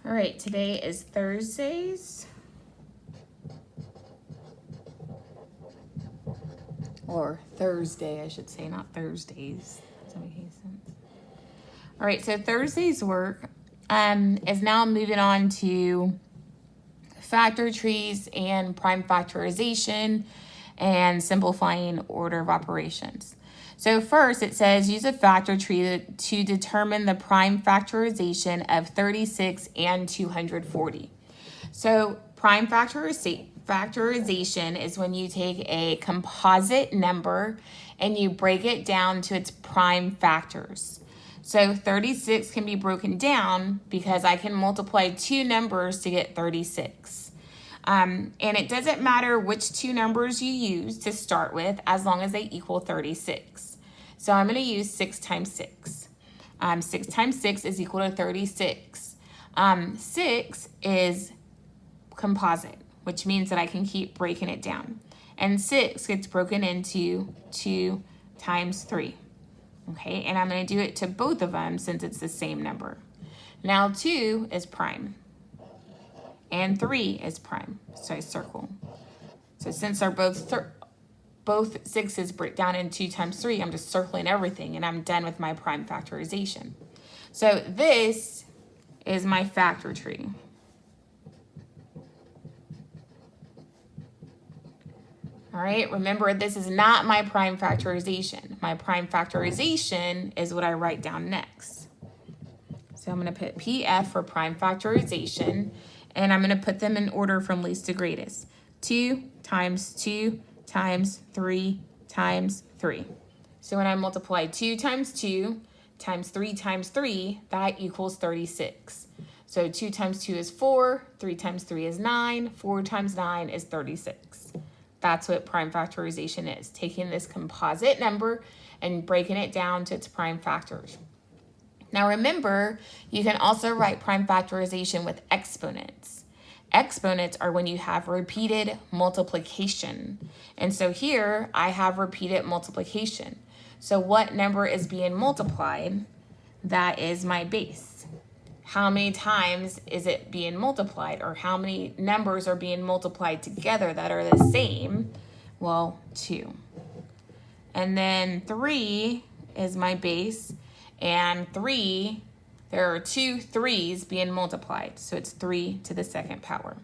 All right, today is Thursdays. Or Thursday, I should say, not Thursdays. Does that make any sense? All right, so Thursday's work is now moving on to factor trees and prime factorization and simplifying order of operations. So first it says use a factor tree to determine the prime factorization of 36 and 240. So prime factorization is when you take a composite number and you break it down to its prime factors. So 36 can be broken down because I can multiply two numbers to get 36. And it doesn't matter which two numbers you use to start with as long as they equal 36. So I'm going to use 6 times 6. 6 times 6 is equal to 36. 6 is composite, which means that I can keep breaking it down. And 6 gets broken into 2 times 3. Okay, and I'm going to do it to both of them since it's the same number. Now 2 is prime. And 3 is prime, so I circle. So since they're both 6's break down in 2 times 3, I'm just circling everything and I'm done with my prime factorization. So this is my factor tree. All right, remember this is not my prime factorization. My prime factorization is what I write down next. So I'm going to put PF for prime factorization, and I'm going to put them in order from least to greatest. 2 times 2 times 3 times 3. So when I multiply 2 times 2 times 3 times 3, that equals 36. So 2 times 2 is 4, 3 times 3 is 9, 4 times 9 is 36. That's what prime factorization is, taking this composite number and breaking it down to its prime factors. Now remember, you can also write prime factorization with exponents. Exponents are when you have repeated multiplication. And so here I have repeated multiplication. So what number is being multiplied? That is my base. How many times is it being multiplied, or how many numbers are being multiplied together that are the same? Well, 2. And then 3 is my base, and 3, there are 2 3's being multiplied, so it's 3 to the second power.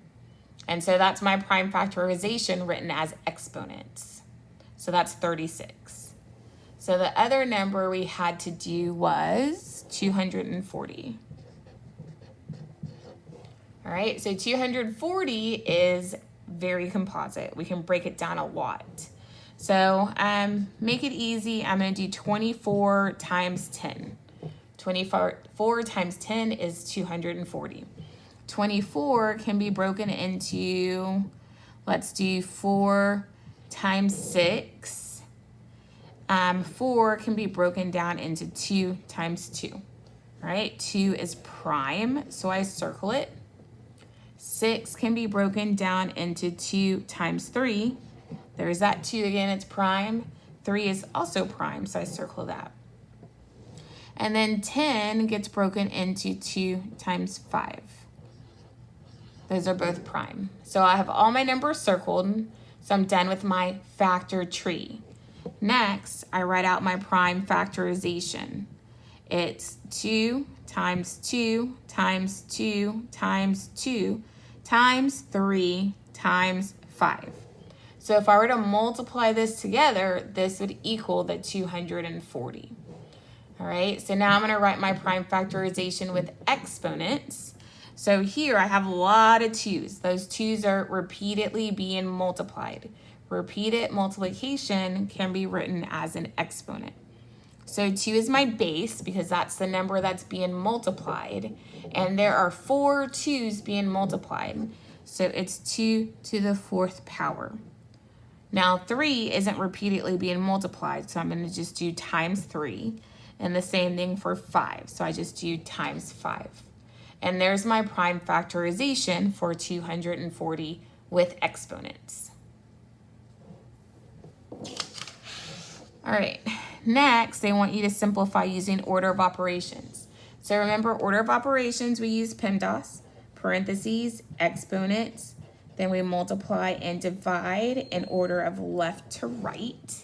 And so that's my prime factorization written as exponents. So that's 36. So the other number we had to do was 240. All right, so 240 is very composite. We can break it down a lot. So make it easy. I'm going to do 24 times 10. 24 times 10 is 240. 24 can be broken into, let's do 4 times 6. 4 can be broken down into 2 times 2. All right, 2 is prime, so I circle it. 6 can be broken down into 2 times 3. There's that 2 again, it's prime. 3 is also prime, so I circle that. And then 10 gets broken into 2 times 5. Those are both prime. So I have all my numbers circled, so I'm done with my factor tree. Next, I write out my prime factorization. It's 2 times 2 times 2 times 2 times 3 times 5. So if I were to multiply this together, this would equal the 240. All right, so now I'm going to write my prime factorization with exponents. So here I have a lot of 2's. Those 2's are repeatedly being multiplied. Repeated multiplication can be written as an exponent. So 2 is my base because that's the number that's being multiplied. And there are 4 2's being multiplied. So it's 2 to the 4th power. Now 3 isn't repeatedly being multiplied, so I'm going to just do times 3. And the same thing for 5. So I just do times 5. And there's my prime factorization for 240 with exponents. All right, next they want you to simplify using order of operations. So remember, order of operations, we use PEMDAS. parentheses, exponents. Then we multiply and divide in order of left to right.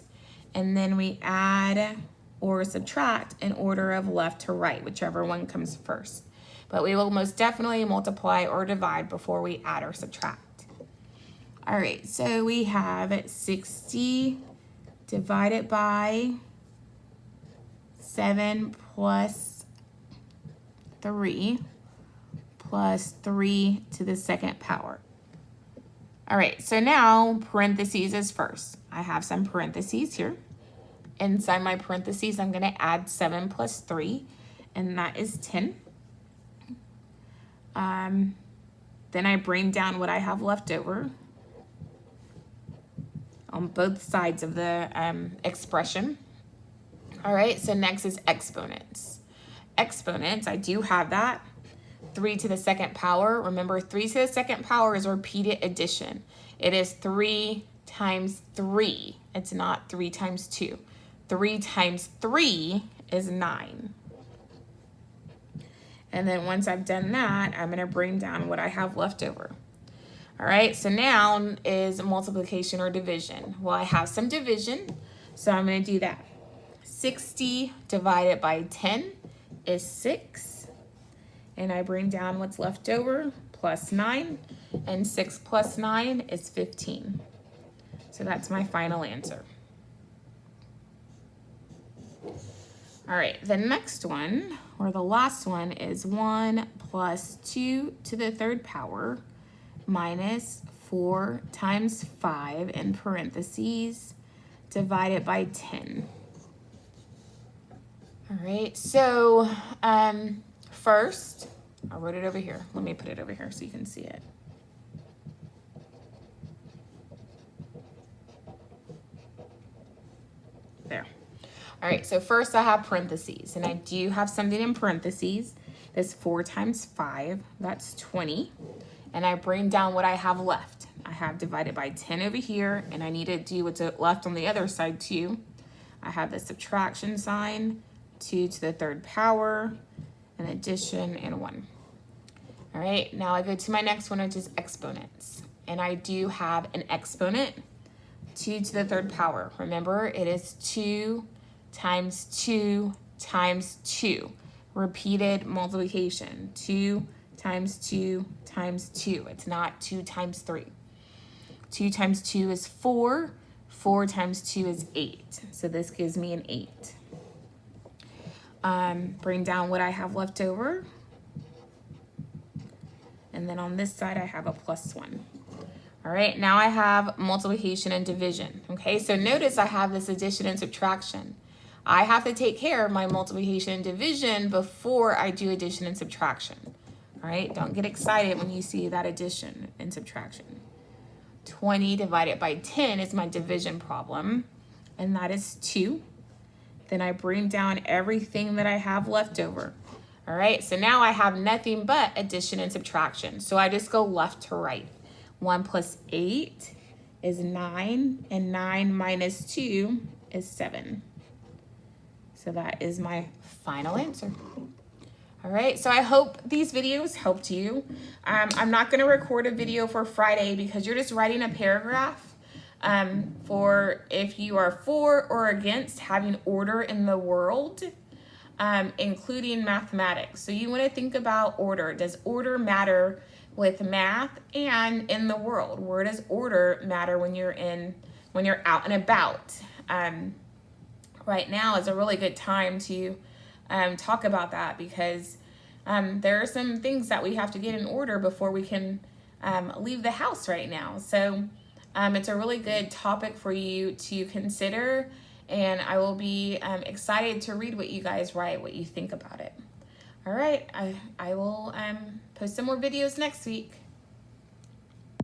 And then we add or subtract in order of left to right, whichever one comes first. But we will most definitely multiply or divide before we add or subtract. All right, so we have 60 divided by 7 plus 3 plus 3 to the second power. All right, so now parentheses is first. I have some parentheses here. Inside my parentheses, I'm gonna add 7 plus 3, and that is 10. Then I bring down what I have left over on both sides of the expression. All right, so next is exponents. Exponents, I do have that. 3 to the second power. Remember, 3 to the second power is repeated addition. It is 3 times 3. It's not 3 times 2. 3 times 3 is 9. And then once I've done that, I'm going to bring down what I have left over. All right, so now is multiplication or division. Well, I have some division, so I'm going to do that. 60 divided by 10 is 6. And I bring down what's left over, plus 9. And 6 plus 9 is 15. So that's my final answer. All right, the next one, or the last one, is 1 plus 2 to the third power minus 4 times 5 in parentheses divided by 10. All right, so first, I wrote it over here. Let me put it over here so you can see it. There. All right, so first I have parentheses, and I do have something in parentheses. That's 4 times 5, that's 20. And I bring down what I have left. I have divided by 10 over here, and I need to do what's left on the other side too. I have the subtraction sign, 2 to the third power, an addition, and 1. All right, now I go to my next one, which is exponents. And I do have an exponent, 2 to the third power. Remember, it is 2 times 2 times 2. Repeated multiplication, 2 times 2 times 2. It's not 2 times 3. 2 times 2 is 4. 4 times 2 is 8. So this gives me an 8. Bring down what I have left over. And then on this side, I have a plus 1. All right, now I have multiplication and division. Okay, so notice I have this addition and subtraction. I have to take care of my multiplication and division before I do addition and subtraction. All right, don't get excited when you see that addition and subtraction. 20 divided by 10 is my division problem, and that is 2. Then I bring down everything that I have left over. All right, so now I have nothing but addition and subtraction. So I just go left to right. 1 plus 8 is 9, and 9 minus 2 is 7. So that is my final answer. All right, so I hope these videos helped you. I'm not gonna record a video for Friday because you're just writing a paragraph for if you are for or against having order in the world, including mathematics. So you wanna think about order. Does order matter with math and in the world? Where does order matter when you're out and about? Right now is a really good time to talk about that because there are some things that we have to get in order before we can leave the house right now. So it's a really good topic for you to consider, and I will be excited to read what you guys write, what you think about it. All right, I will post some more videos next week.